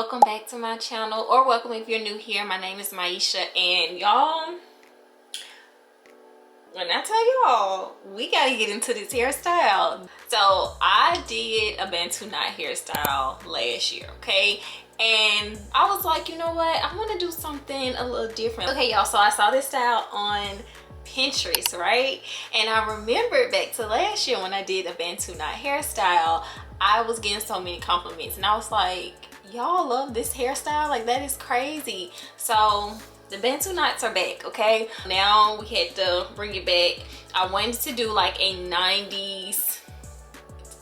welcome back to my channel, or welcome if you're new here. My name is Maisha, and y'all, when I tell y'all, we gotta get into this hairstyle. So I did a Bantu Knot hairstyle last year, okay? And I was like, you know what, I want to do something a little different. Okay, y'all, so I saw this style on Pinterest, right? And I remembered back to last year when I did a Bantu Knot hairstyle, I was getting so many compliments, and I was like, y'all love this hairstyle? Like, that is crazy. So the Bantu knots are back, okay? Now we had to bring it back. I wanted to do like a 90s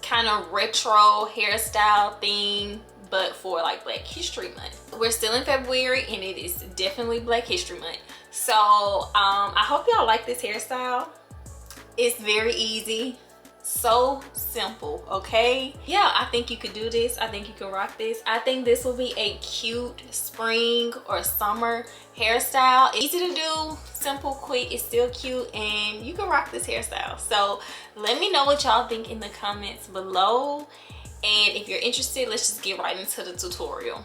kind of retro hairstyle thing, but for like Black History Month. We're still in February and it is definitely Black History Month. So I hope y'all like this hairstyle. It's very easy, so simple, okay? Yeah, I think you could do this. I think you can rock this. I think this will be a cute spring or summer hairstyle. Easy to do, simple, quick, it's still cute, and you can rock this hairstyle. So let me know what y'all think in the comments below, and if you're interested, let's just get right into the tutorial.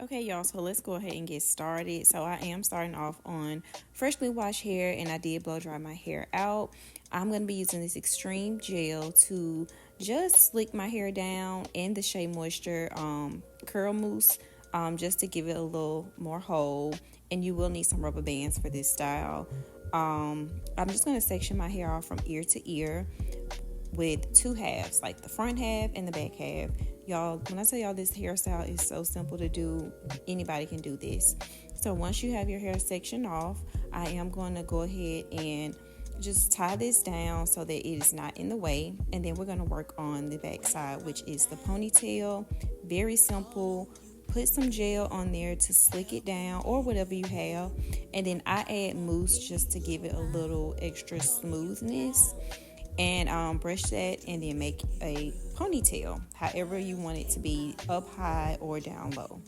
Okay, y'all, so let's go ahead and get started. So I am starting off on freshly washed hair, and I did blow dry my hair out. I'm going to be using this extreme gel to just slick my hair down, and the Shea Moisture curl mousse just to give it a little more hold. And you will need some rubber bands for this style. I'm just going to section my hair off from ear to ear with two halves, like the front half and the back half. Y'all, when I tell y'all this hairstyle is so simple to do, anybody can do this. So once you have your hair sectioned off, I am going to go ahead and just tie this down so that it is not in the way. And then we're going to work on the back side, which is the ponytail. Very simple. Put some gel on there to slick it down, or whatever you have. And then I add mousse just to give it a little extra smoothness. And brush that, and then make a ponytail however you want it to be, up high or down low.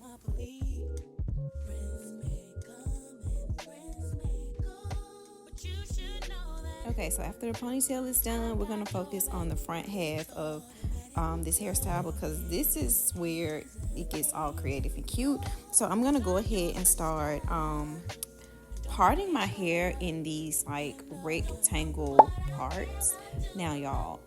Okay, so after the ponytail is done, we're going to focus on the front half of this hairstyle, because this is where it gets all creative and cute. So I'm going to go ahead and start parting my hair in these like rectangle parts. Now y'all,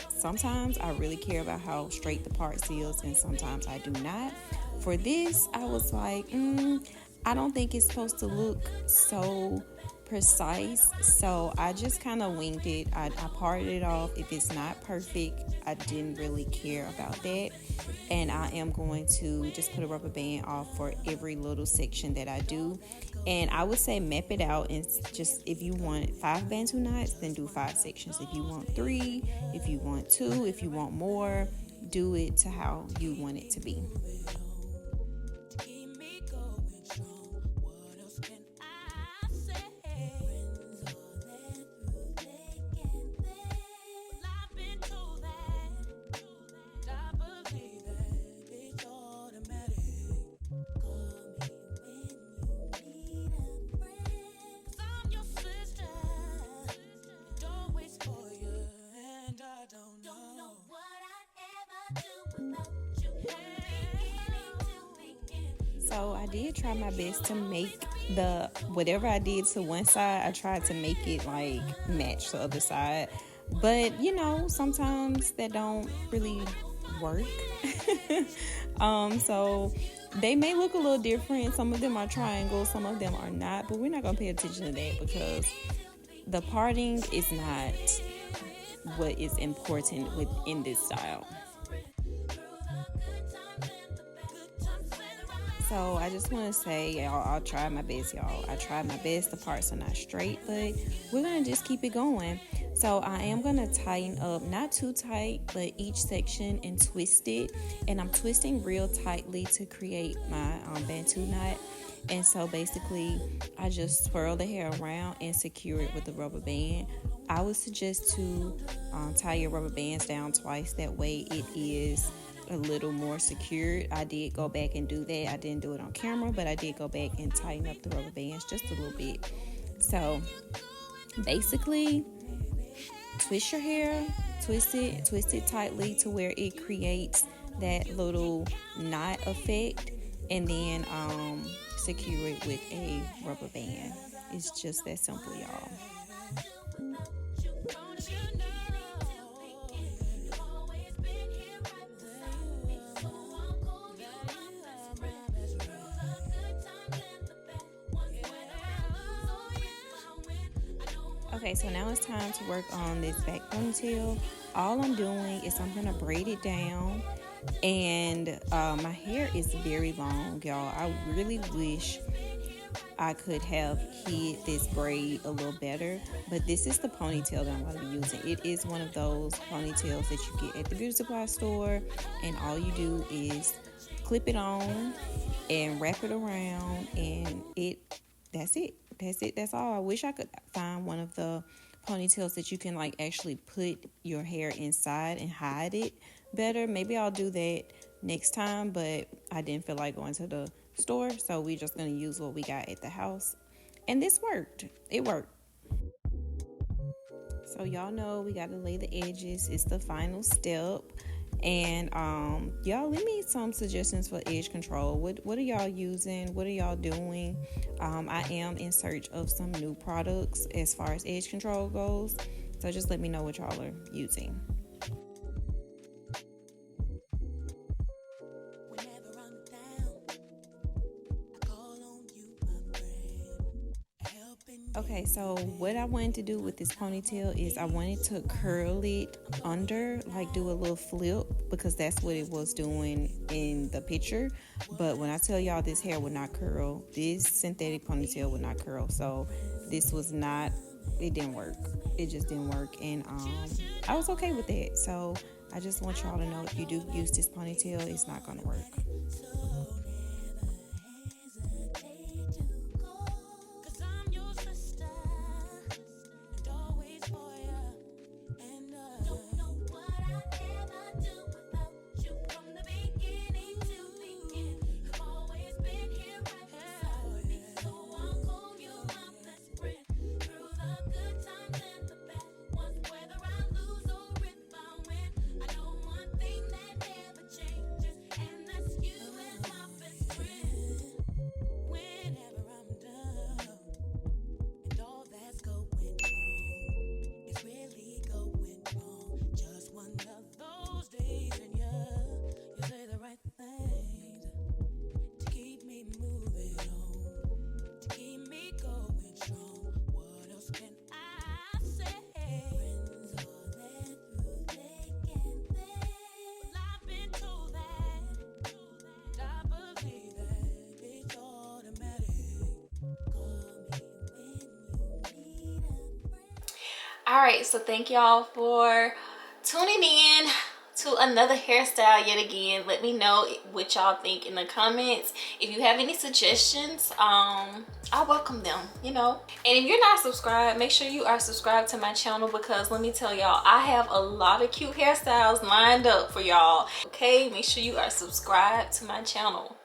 sometimes I really care about how straight the parts is, and sometimes I do not. For this, I was like, I don't think it's supposed to look so precise, so I just kind of winged it. I parted it off. If it's not perfect, I didn't really care about that. And I am going to just put a rubber band off for every little section that I do. And I would say map it out, and just, if you want 5 Bantu knots, then do 5 sections. If you want 3, if you want 2, if you want more, do it to how you want it to be. So I did try my best to make whatever I did to one side, I tried to make it like match the other side. But you know, sometimes that don't really work. So they may look a little different. Some of them are triangles, some of them are not, but we're not gonna pay attention to that, because the parting is not what is important within this style. So I just want to say, I'll try my best, y'all. I tried my best. The parts are not straight, but we're going to just keep it going. So I am going to tighten up, not too tight, but each section, and twist it. And I'm twisting real tightly to create my Bantu knot. And so basically, I just swirl the hair around and secure it with a rubber band. I would suggest to tie your rubber bands down twice. That way it is a little more secured. I did go back and do that. I didn't do it on camera, but I did go back and tighten up the rubber bands just a little bit. So basically, twist your hair, twist it tightly to where it creates that little knot effect, and then secure it with a rubber band. It's just that simple, y'all. Okay, so now it's time to work on this back ponytail. All I'm doing is I'm gonna braid it down, and my hair is very long, y'all. I really wish I could have hid this braid a little better, but this is the ponytail that I'm going to be using. It is one of those ponytails that you get at the beauty supply store, and all you do is clip it on and wrap it around, and that's it. That's all. I wish I could find one of the ponytails that you can like actually put your hair inside and hide it better. Maybe I'll do that next time, but I didn't feel like going to the store, so we're just gonna use what we got at the house, and this worked. It worked. So y'all know we gotta lay the edges. It's the final step. And y'all leave me some suggestions for edge control. What are y'all using? What are y'all doing? I am in search of some new products as far as edge control goes, so just let me know what y'all are using. Okay, so what I wanted to do with this ponytail is I wanted to curl it under, like do a little flip, because that's what it was doing in the picture. But when I tell y'all this hair would not curl, this synthetic ponytail would not curl. So this was not, it didn't work. It just didn't work. And I was okay with that. So I just want y'all to know, if you do use this ponytail, it's not going to work. All right, so thank y'all for tuning in to another hairstyle yet again. Let me know what y'all think in the comments. If you have any suggestions, I welcome them, you know. And if you're not subscribed, make sure you are subscribed to my channel, because let me tell y'all, I have a lot of cute hairstyles lined up for y'all. Okay, make sure you are subscribed to my channel.